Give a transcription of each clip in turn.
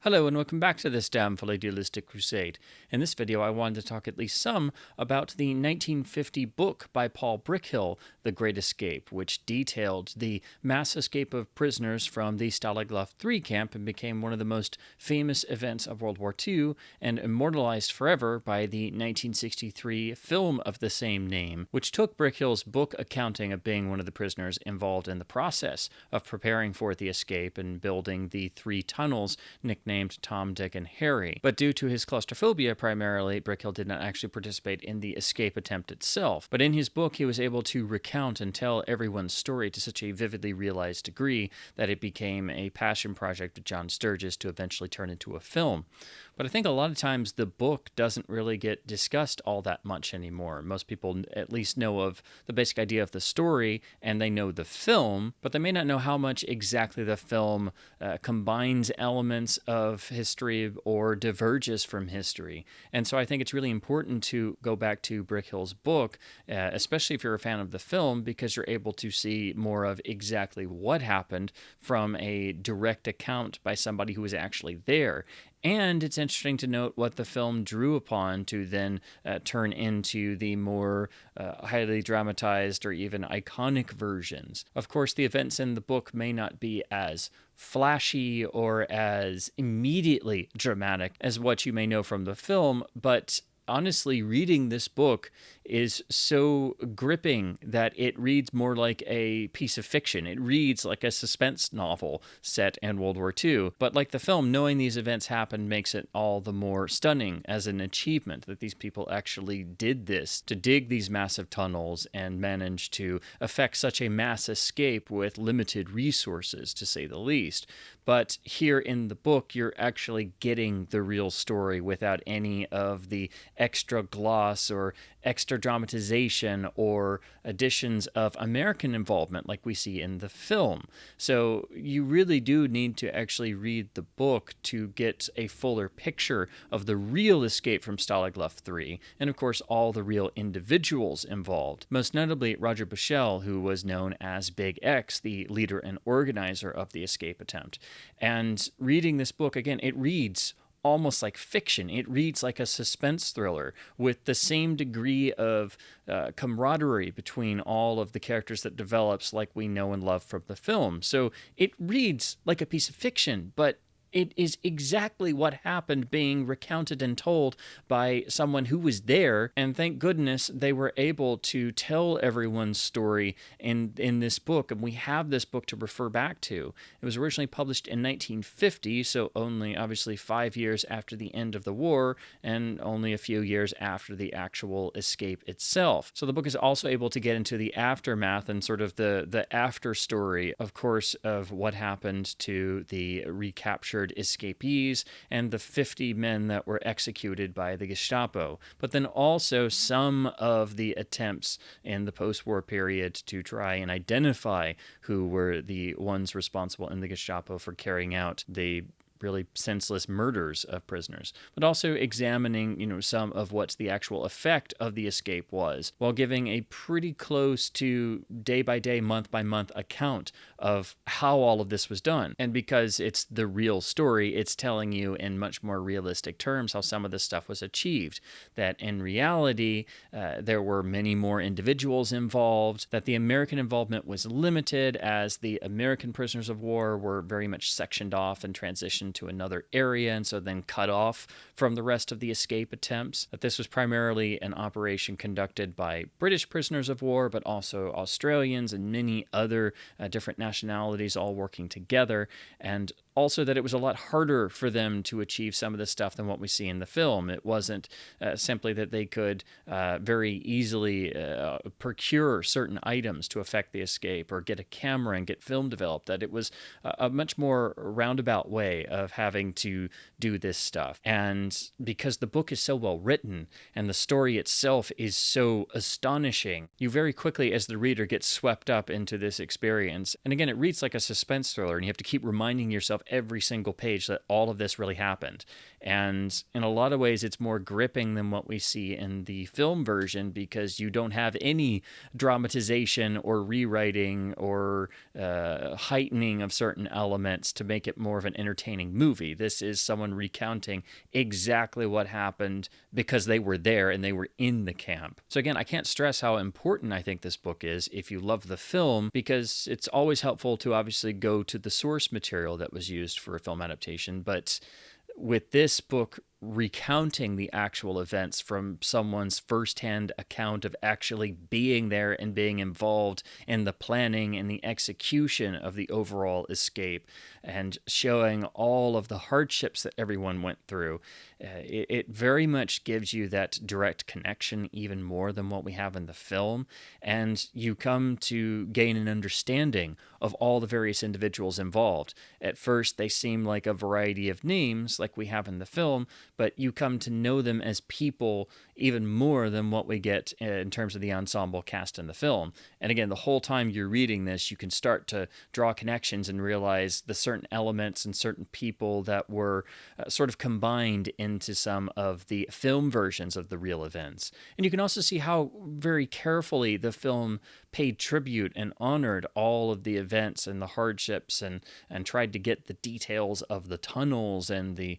Hello and welcome back to this damnful idealistic crusade. In this video I wanted to talk at least some about the 1950 book by Paul Brickhill, The Great Escape, which detailed the mass escape of prisoners from the Stalag Luft III camp and became one of the most famous events of World War II and immortalized forever by the 1963 film of the same name, which took Brickhill's book accounting of being one of the prisoners involved in the process of preparing for the escape and building the three tunnels nicknamed Tom, Dick, and Harry. But due to his claustrophobia primarily, Brickhill did not actually participate in the escape attempt itself. But in his book, he was able to recount and tell everyone's story to such a vividly realized degree that it became a passion project of John Sturges to eventually turn into a film. But I think a lot of times the book doesn't really get discussed all that much anymore. Most people at least know of the basic idea of the story and they know the film, but they may not know how much exactly the film combines elements of history or diverges from history. And so I think it's really important to go back to Brickhill's book, especially if you're a fan of the film, because you're able to see more of exactly what happened from a direct account by somebody who was actually there. And it's interesting to note what the film drew upon to then turn into the more highly dramatized or even iconic versions. Of course, the events in the book may not be as flashy or as immediately dramatic as what you may know from the film, but honestly, reading this book is so gripping that it reads more like a piece of fiction. It reads like a suspense novel set in World War II. But like the film, knowing these events happened makes it all the more stunning as an achievement that these people actually did this, to dig these massive tunnels and manage to effect such a mass escape with limited resources, to say the least. But here in the book, you're actually getting the real story without any of the extra gloss or extra dramatization or additions of American involvement like we see in the film. So you really do need to actually read the book to get a fuller picture of the real escape from Stalag Luft III, and of course all the real individuals involved. Most notably Roger Bushell, who was known as Big X, the leader and organizer of the escape attempt. And reading this book, again, it reads almost like fiction. It reads like a suspense thriller with the same degree of camaraderie between all of the characters that develops like we know and love from the film. So it reads like a piece of fiction, but it is exactly what happened being recounted and told by someone who was there, and thank goodness they were able to tell everyone's story in this book, and we have this book to refer back to. It was originally published in 1950, so only obviously 5 years after the end of the war, and only a few years after the actual escape itself. So the book is also able to get into the aftermath and sort of the after story, of course, of what happened to the recaptured escapees and the 50 men that were executed by the Gestapo, but then also some of the attempts in the post-war period to try and identify who were the ones responsible in the Gestapo for carrying out the really senseless murders of prisoners, but also examining, some of what the actual effect of the escape was, while giving a pretty close to day-by-day, month-by-month account of how all of this was done. And because it's the real story, it's telling you in much more realistic terms how some of this stuff was achieved, that in reality, there were many more individuals involved, that the American involvement was limited as the American prisoners of war were very much sectioned off and transitioned to another area, and so then cut off from the rest of the escape attempts. That this was primarily an operation conducted by British prisoners of war, but also Australians and many other different nationalities all working together, and also that it was a lot harder for them to achieve some of this stuff than what we see in the film. It wasn't simply that they could very easily procure certain items to effect the escape or get a camera and get film developed, that it was a much more roundabout way of having to do this stuff. And because the book is so well written and the story itself is so astonishing, you very quickly as the reader get swept up into this experience. And again, it reads like a suspense thriller, and you have to keep reminding yourself every single page that all of this really happened. And in a lot of ways, it's more gripping than what we see in the film version, because you don't have any dramatization or rewriting or heightening of certain elements to make it more of an entertaining telling movie. This is someone recounting exactly what happened because they were there and they were in the camp. So again, I can't stress how important I think this book is if you love the film, because it's always helpful to obviously go to the source material that was used for a film adaptation. But with this book recounting the actual events from someone's firsthand account of actually being there and being involved in the planning and the execution of the overall escape, and showing all of the hardships that everyone went through, it very much gives you that direct connection, even more than what we have in the film. And you come to gain an understanding of all the various individuals involved. At first, they seem like a variety of names like we have in the film, but you come to know them as people even more than what we get in terms of the ensemble cast in the film. And again, the whole time you're reading this, you can start to draw connections and realize the certain elements and certain people that were sort of combined into some of the film versions of the real events. And you can also see how very carefully the film paid tribute and honored all of the events and the hardships, and tried to get the details of the tunnels and the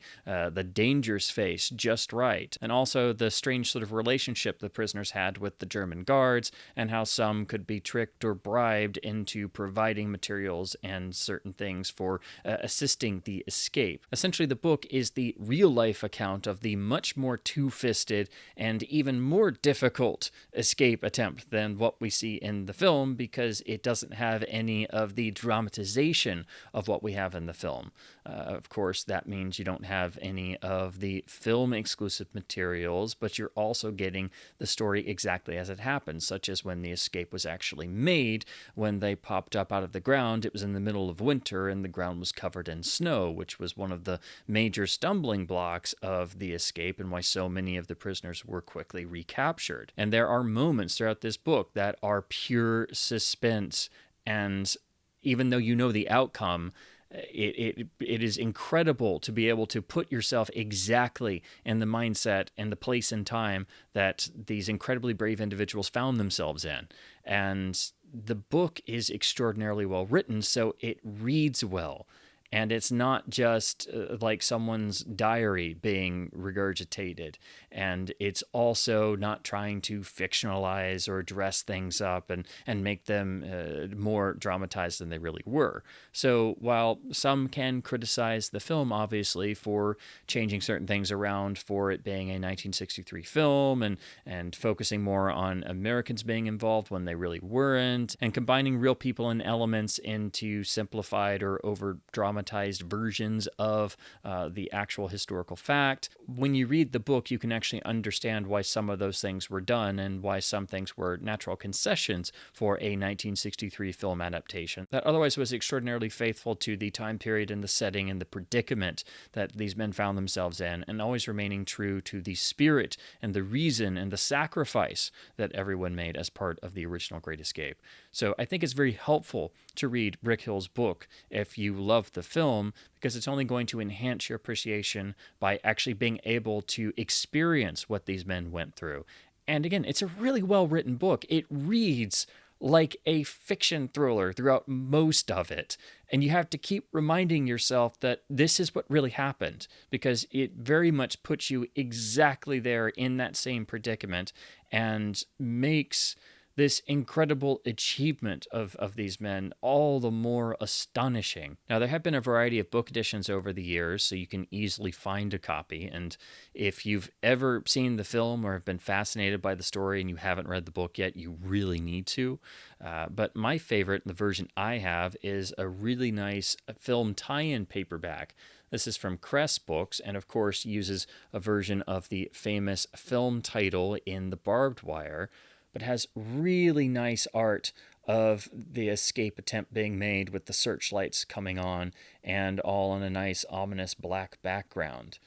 dangers faced just right. And also the strange sort of relationship the prisoners had with the German guards, and how some could be tricked or bribed into providing materials and certain things for assisting the escape. Essentially, the book is the real-life account of the much more two-fisted and even more difficult escape attempt than what we see in the film, because it doesn't have any of the dramatization of what we have in the film. Of course, that means you don't have any of the film-exclusive materials, but you're also getting the story exactly as it happened, such as when the escape was actually made. When they popped up out of the ground, it was in the middle of winter and the ground was covered in snow, which was one of the major stumbling blocks of the escape and why so many of the prisoners were quickly recaptured. And there are moments throughout this book that are pure suspense, and even though you know the outcome, it is incredible to be able to put yourself exactly in the mindset and the place and time that these incredibly brave individuals found themselves in. And the book is extraordinarily well written, so it reads well. And it's not just like someone's diary being regurgitated. And it's also not trying to fictionalize or dress things up and make them more dramatized than they really were. So while some can criticize the film, obviously, for changing certain things around, for it being a 1963 film and focusing more on Americans being involved when they really weren't, and combining real people and elements into simplified or over-dramatized versions of the actual historical fact. When you read the book, you can actually understand why some of those things were done and why some things were natural concessions for a 1963 film adaptation that otherwise was extraordinarily faithful to the time period and the setting and the predicament that these men found themselves in, and always remaining true to the spirit and the reason and the sacrifice that everyone made as part of the original Great Escape. So I think it's very helpful to read Brickhill's book if you love the film, because it's only going to enhance your appreciation by actually being able to experience what these men went through. And again, it's a really well-written book. It reads like a fiction thriller throughout most of it. And you have to keep reminding yourself that this is what really happened, because it very much puts you exactly there in that same predicament and makes this incredible achievement of these men all the more astonishing. Now, there have been a variety of book editions over the years, so you can easily find a copy. And if you've ever seen the film or have been fascinated by the story and you haven't read the book yet, you really need to. But my favorite, the version I have, is a really nice film tie-in paperback. This is from Crest Books, and of course uses a version of the famous film title in the barbed wire, but has really nice art of the escape attempt being made with the searchlights coming on and all on a nice ominous black background.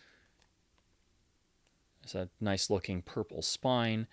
It's a nice looking purple spine.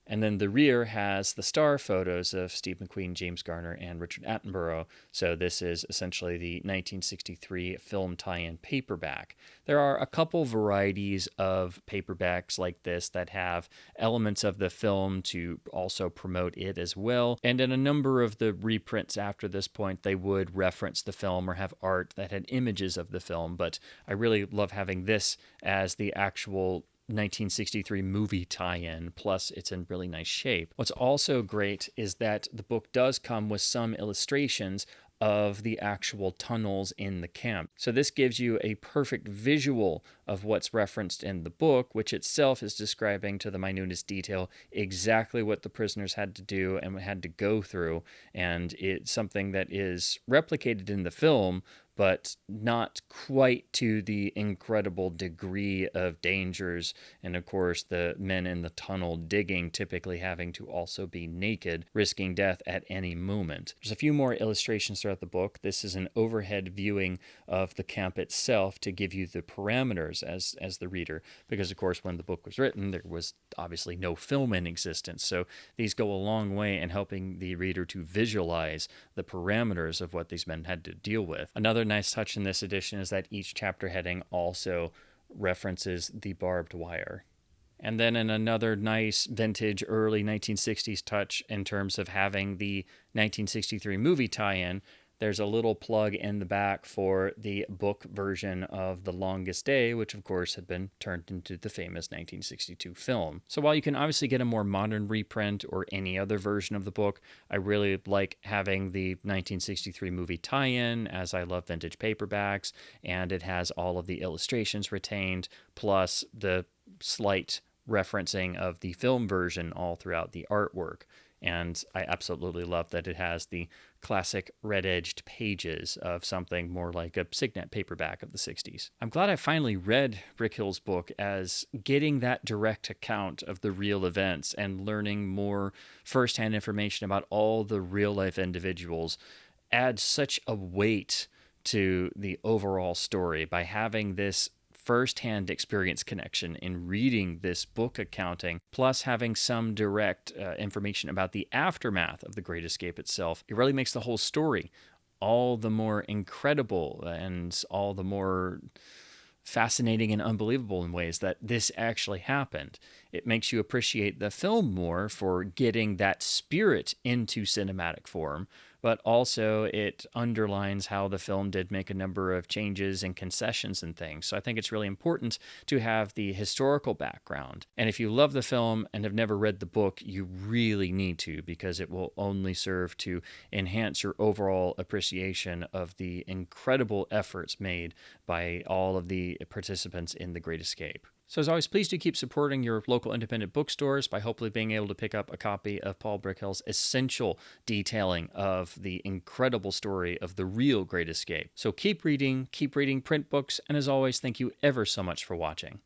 And then the rear has the star photos of Steve McQueen, James Garner, and Richard Attenborough. So this is essentially the 1963 film tie-in paperback. There are a couple varieties of paperbacks like this that have elements of the film to also promote it as well. And in a number of the reprints after this point, they would reference the film or have art that had images of the film. But I really love having this as the actual 1963 movie tie-in, plus it's in really nice shape. What's also great is that the book does come with some illustrations of the actual tunnels in the camp. So this gives you a perfect visual of what's referenced in the book, which itself is describing to the minutest detail exactly what the prisoners had to do and had to go through. And it's something that is replicated in the film, but not quite to the incredible degree of dangers. And of course, the men in the tunnel digging typically having to also be naked, risking death at any moment. There's a few more illustrations throughout the book. This is an overhead viewing of the camp itself to give you the parameters as the reader, because of course, when the book was written, there was obviously no film in existence. So these go a long way in helping the reader to visualize the parameters of what these men had to deal with. Another nice touch in this edition is that each chapter heading also references the barbed wire. And then in another nice vintage early 1960s touch in terms of having the 1963 movie tie-in, there's a little plug in the back for the book version of The Longest Day, which of course had been turned into the famous 1962 film. So while you can obviously get a more modern reprint or any other version of the book, I really like having the 1963 movie tie-in, as I love vintage paperbacks, and it has all of the illustrations retained, plus the slight referencing of the film version all throughout the artwork. And I absolutely love that it has the classic red-edged pages of something more like a Signet paperback of the 60s. I'm glad I finally read Brickhill's book, as getting that direct account of the real events and learning more firsthand information about all the real-life individuals adds such a weight to the overall story by having this first-hand experience connection in reading this book accounting, plus having some direct information about the aftermath of the Great Escape itself. It really makes the whole story all the more incredible and all the more fascinating and unbelievable in ways that this actually happened. It makes you appreciate the film more for getting that spirit into cinematic form, but also it underlines how the film did make a number of changes and concessions and things. So I think it's really important to have the historical background. And if you love the film and have never read the book, you really need to, because it will only serve to enhance your overall appreciation of the incredible efforts made by all of the participants in The Great Escape. So as always, please do keep supporting your local independent bookstores by hopefully being able to pick up a copy of Paul Brickhill's essential detailing of the incredible story of the real Great Escape. So keep reading print books, and as always, thank you ever so much for watching.